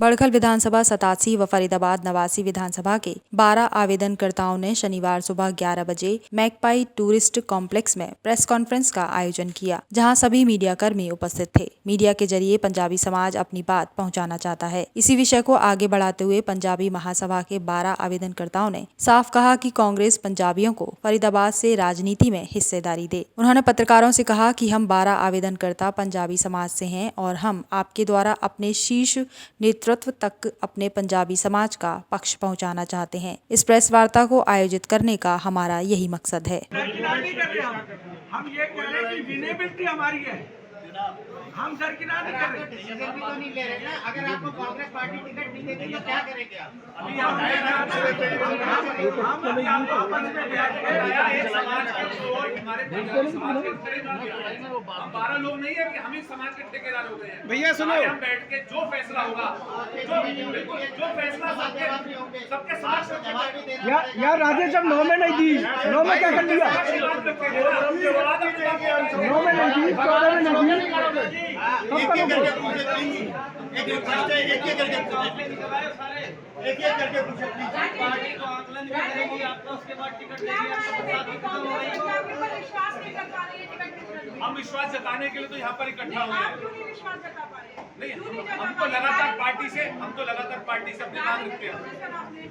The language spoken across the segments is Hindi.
बड़खल विधानसभा 87 व फरीदाबाद 89 विधानसभा के 12 आवेदनकर्ताओं ने शनिवार सुबह 11 बजे मैकपाई टूरिस्ट कॉम्प्लेक्स में प्रेस कॉन्फ्रेंस का आयोजन किया, जहां सभी मीडिया कर्मी उपस्थित थे। मीडिया के जरिए पंजाबी समाज अपनी बात पहुंचाना चाहता है। इसी विषय को आगे बढ़ाते हुए पंजाबी महासभा के 12 आवेदनकर्ताओं ने साफ कहा कि कांग्रेस पंजाबियों को फरीदाबाद से राजनीति में हिस्सेदारी दे। उन्होंने पत्रकारों से कहा कि हम 12 आवेदनकर्ता पंजाबी समाज से हैं और हम आपके द्वारा अपने शीर्ष नेतृत्व तक अपने पंजाबी समाज का पक्ष पहुंचाना चाहते हैं। इस प्रेस वार्ता को आयोजित करने का हमारा यही मकसद है। हम ये कह रहे हैं कि विनेबिलिटी हमारी है, हम सरकिनार नहीं कर रहे, डिसीजन भी तो नहीं ले रहे ना। अगर आपको कांग्रेस पार्टी टिकट नहीं देती तो क्या करेंगे आप? अभी हम आपस में हम 12 लोग नहीं है कि हम ही समाज के ठेकेदार हो गए हैं। भैया सुनो, हम बैठ के जो फैसला होगा, जो फैसला सबके समाज यार राजेश जब 9 में नहीं दी, 9 में क्या कर दिया? 9 में नहीं दी, 14 में नहीं दी, हम विश्वास जताने के लिए तो यहाँ पर इकट्ठा हुए हैं। नहीं, हम तो लगातार पार्टी से अपनी मांग रखते हैं।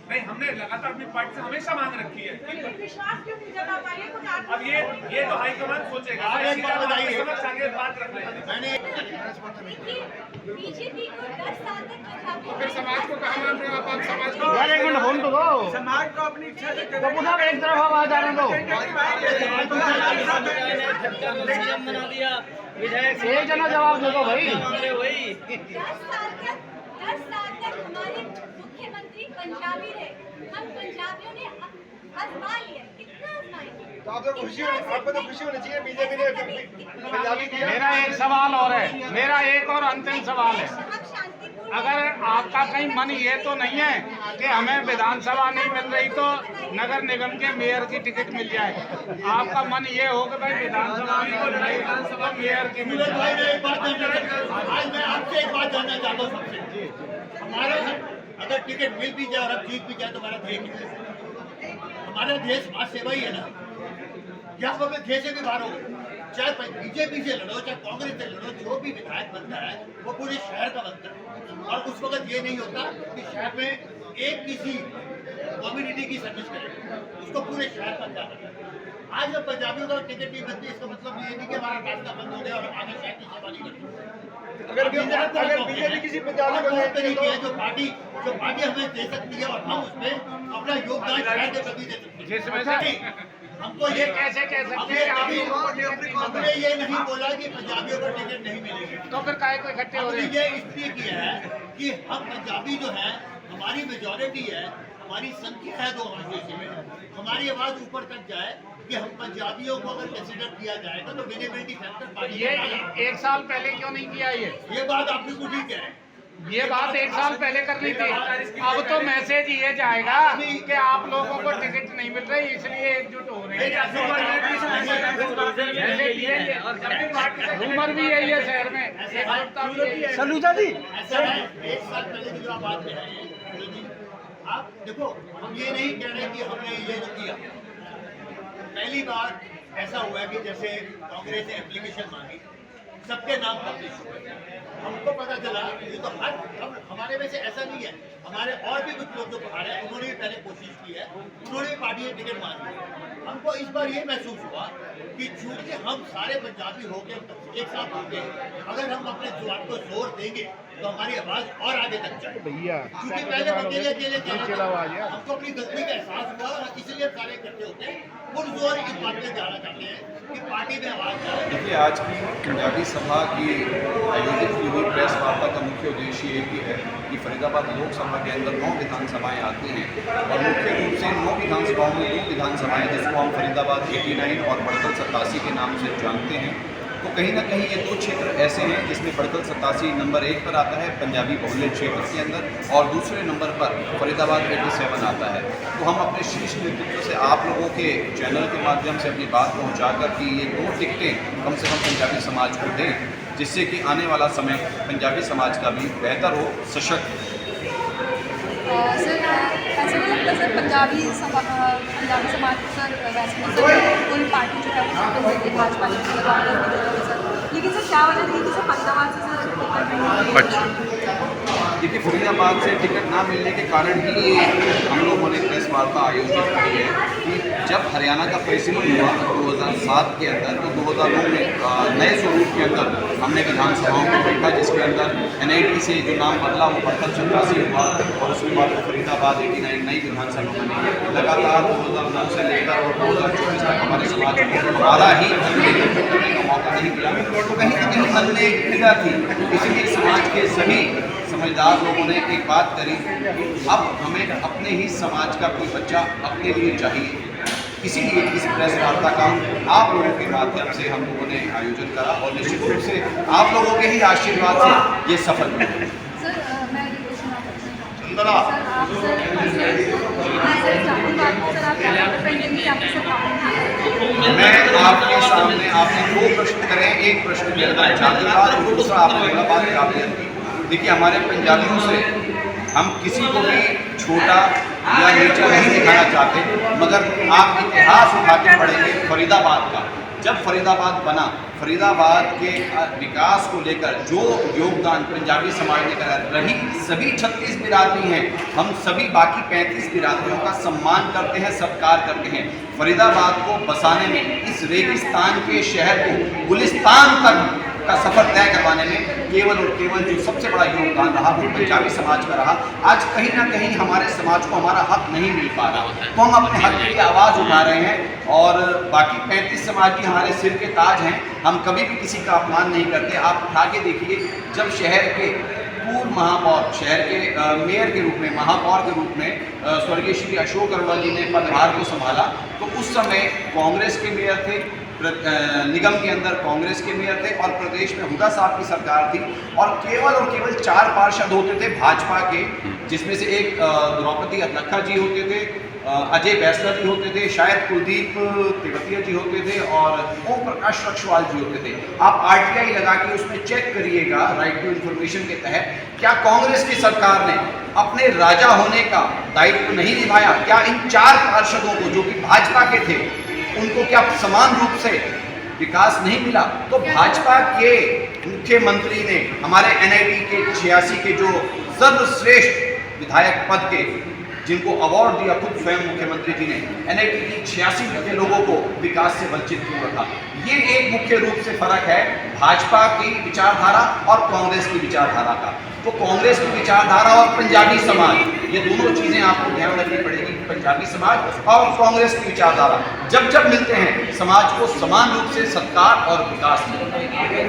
नहीं, हमने लगातार अपनी पार्टी से हमेशा मांग रखी है। अब ये तो हाईकमान सोचेगा। आगे बात रख रहे हैं। बीजेपी को 10 साल तक फिर समाज को कहाँ मान रहे हो आप? समाज को यार एक मिनट होल्ड तो दो। समाज को अपनी इच्छा से तो पुनः एक तरफ आवाज आने दो। बना दिया विधायक, एक जना जवाब दे दो भाई। 10 साल तक हमारे मुख्यमंत्री पंजाबी रहे। हम पंजाबियों ने आजमा लिया, कितना आजमाएंगे? तो आपको तो खुशी होनी चाहिए, बीजेपी ने पंजाबी किया। मेरा एक सवाल और है, मेरा एक और अंतिम सवाल है। अगर आपका कहीं मन ये तो नहीं है कि हमें विधानसभा नहीं मिल रही तो नगर निगम के मेयर की टिकट मिल जाए, आपका मन ये हो कि भाई विधानसभा में तो नहीं, विधानसभा मेयर की मिल जाए। आज मैं आपसे एक बात जानना चाहता हूँ सबसे, हमारा अगर टिकट मिल भी जाए और अब जीत भी जाए तो हमारा ध्येय क्या है? हमारा ध्येय समाज सेवा ही है ना। क्या हम अपने ध्येय से भी बाहर हो गए? चाहे बीजेपी से लड़ो, चाहे कांग्रेस से लड़ो, जो भी विधायक बनता है वो पूरे शहर का बनता है। और उस वक्त ये नहीं होता कि शहर में एक किसी कम्युनिटी की सर्विस करेगा, उसको पूरे शहर का ध्यान रखना है। आज जब पंजाबियों का टिकट नहीं बनती, इसका मतलब ये नहीं कि हमारा रास्ता बंद हो गया और आगे शहर की सेवा नहीं करती। अगर बीजेपी किसी पंजाबी को तरीके है जो पार्टी हमें दे सकती है और हम उसमें अपना योगदान शहर के प्रति दे सकते हैं। हमको ये कैसे कह सकते हैं? हमने ये नहीं बोला कि पंजाबियों को टिकट नहीं मिलेगी, तो फिर काहे को इकट्ठे हो रहे हैं? ये इसलिए किया है कि हम पंजाबी जो है, हमारी मेजॉरिटी है, हमारी संख्या है 2 में, हमारी आवाज ऊपर तक जाए कि हम पंजाबियों को अगर कंसिडर किया जाएगा तो विनेबिलिटी फैक्टर ये 1 साल पहले क्यों नहीं किया? ये बात आप बिल्कुल ठीक कह रहे हैं। ये बात 1 साल पहले करनी थी। अब तो मैसेज ये जाएगा कि आप लोगों को टिकट नहीं मिल रही, इसलिए एकजुट हो रहे हैं। उम्र भी यही है शहर में। सलूजा जी, ऐसा है, 1 साल पहले की जो आप बात कह रहे हैं, आप देखो, हम ये नहीं कह रहे कि हमने ये जो किया। पहली बार ऐसा हुआ कि जैसे कांग्रेस ने एप्लीकेशन मांगी, सबके नाम पब्लिश हुए, हमको पता चला ये तो हमारे में से ऐसा नहीं है, हमारे और भी कुछ लोग जो बाहर हैं उन्होंने भी पहले कोशिश की है, उन्होंने भी पार्टी में टिकट मांगी। हमको इस बार ये महसूस हुआ कि चूंकि हम सारे पंजाबी होके एक साथ होके अगर हम अपने जुबान को जोर देंगे तो हमारी आवाज और आगे तक जाए। क्योंकि पहले अकेले हमको अपनी गलती का एहसास हुआ और इसलिए सारे इकट्ठे होते पुरजोर इस बात में जाना चाहते हैं कि पार्टी में आवाज जाए। देखिए, आज की पंजाबी सभा की आयोजित की हुई प्रेस वार्ता का मुख्य उद्देश्य एक ही है कि फरीदाबाद लोकसभा के अंदर 9 विधानसभाएं आती हैं और मुख्य रूप से 9 विधानसभाओं में 2 विधानसभाएं जिसको हम फरीदाबाद 89 और बड़खल 87 के नाम से जानते हैं, तो कहीं ना कहीं ये 2 क्षेत्र ऐसे हैं जिसमें बड़खल 87 नंबर 1 पर आता है पंजाबी बहुल्य क्षेत्र के अंदर, और दूसरे नंबर पर फरीदाबाद 87 आता है। तो हम अपने शीर्ष नेतृत्व से आप लोगों के चैनल के माध्यम से अपनी बात पहुंचाकर कि ये 2 टिकटें कम से कम पंजाबी समाज को दें, जिससे कि आने वाला समय पंजाबी समाज का भी बेहतर हो, सशक्त सर ऐसा नहीं लगता सर पंजाबी समाज को सर वैसे भी सर कोई पार्टी जो है वो सपोर्ट देती है भाजपा ने कांग्रेस भी देती है सर, लेकिन सर क्या वजह थी कि सर फरीदाबाद से सर टिकट नहीं मिली? देखिए, फरीदाबाद से टिकट ना मिलने के कारण ही हम लोगों ने प्रेस वार्ता आयोजित की है कि जब हरियाणा का प्रेसिडेंट हुआ 2007 के अंदर, तो 2009 में नए स्वरूप के अंदर हमने विधानसभाओं को देखा, जिसके अंदर NIT से जो नाम बदला वो पत्थर चंद्रासी हुआ और उसके बाद फरीदाबाद 89 नई विधानसभा बनी। लगातार 2009 से लेकर और 2024 तक हमारे समाज को दोबारा ही करने का मौका नहीं मिला, तो कहीं ना कहीं मन में एक पीड़ा थी। इसीलिए समाज के सभी समझदार लोगों ने एक बात करी कि अब हमें अपने ही समाज का कोई बच्चा अपने लिए चाहिए। इसीलिए इस प्रेस वार्ता का आप लोगों के माध्यम से हम लोगों ने आयोजन करा और निश्चित रूप से आप लोगों के ही आशीर्वाद से ये सफल हुआ। सर मैं ये क्वेश्चन सर आप सर जाति बात सर आप क्या करेंगे आपकी सरकार? मैं आपके सामने आपने दो प्रश्न करें, एक प्रश्न मेरे द्वारा जातिवाद और दूसरा आपने बोला बात काबिलियत की। देखिए, हमारे पंजाबियों से हम किसी को भी छोटा या नीचा नहीं दिखाना चाहते, मगर आप इतिहास उठा के पढ़ेंगे फरीदाबाद का। जब फरीदाबाद बना, फरीदाबाद के विकास को लेकर जो योगदान पंजाबी समाज ने करा, रही सभी 36 बिरादरी हैं, हम सभी बाकी 35 बिरादरियों का सम्मान करते हैं, सत्कार करते हैं। फरीदाबाद को बसाने में, इस रेगिस्तान के शहर को गुलिस्तान तक का सफर तय करवाने में केवल और केवल जो सबसे बड़ा योगदान रहा वो पंजाबी समाज का रहा। आज कहीं ना कहीं हमारे समाज को हमारा हक नहीं मिल पा रहा, तो हम अपने हक की आवाज़ उठा रहे हैं और बाकी 35 समाज भी हमारे सिर के ताज हैं। हम कभी भी किसी का अपमान नहीं करते। आप उठा के देखिए, जब शहर के पूर्व महापौर, शहर के मेयर के रूप में, महापौर के रूप में स्वर्गीय श्री अशोक अरोड़ा जी ने पदभार को संभाला, तो उस समय कांग्रेस के मेयर थे, निगम के अंदर कांग्रेस के मेयर थे और प्रदेश में हुड्डा साहब की सरकार थी और केवल 4 पार्षद होते थे भाजपा के, जिसमें से एक द्रौपदी अध्यक्षा जी होते थे, अजय बैसला जी होते थे, शायद कुलदीप तेवतिया जी होते थे और ओम प्रकाश रक्षवाल जी होते थे। आप RTI लगा के उसमें चेक करिएगा, राइट टू इन्फॉर्मेशन के तहत, क्या कांग्रेस की सरकार ने अपने राजा होने का दायित्व नहीं निभाया? क्या इन 4 पार्षदों को जो कि भाजपा के थे उनको क्या समान रूप से विकास नहीं मिला? तो भाजपा के मुख्यमंत्री ने हमारे NIT के 86 के जो सर्वश्रेष्ठ विधायक पद के, जिनको अवार्ड दिया खुद स्वयं मुख्यमंत्री जी ने, NIT की 86 के लोगों को विकास से वंचित क्यों रखा? ये एक मुख्य रूप से फर्क है भाजपा की विचारधारा और कांग्रेस की विचारधारा का। तो कांग्रेस की विचारधारा और पंजाबी समाज, ये दोनों चीजें आपको ध्यान रखनी पड़ेगी। पंजाबी समाज और कांग्रेस की विचारधारा जब जब मिलते हैं, समाज को समान रूप से सत्कार और विकास मिलता है।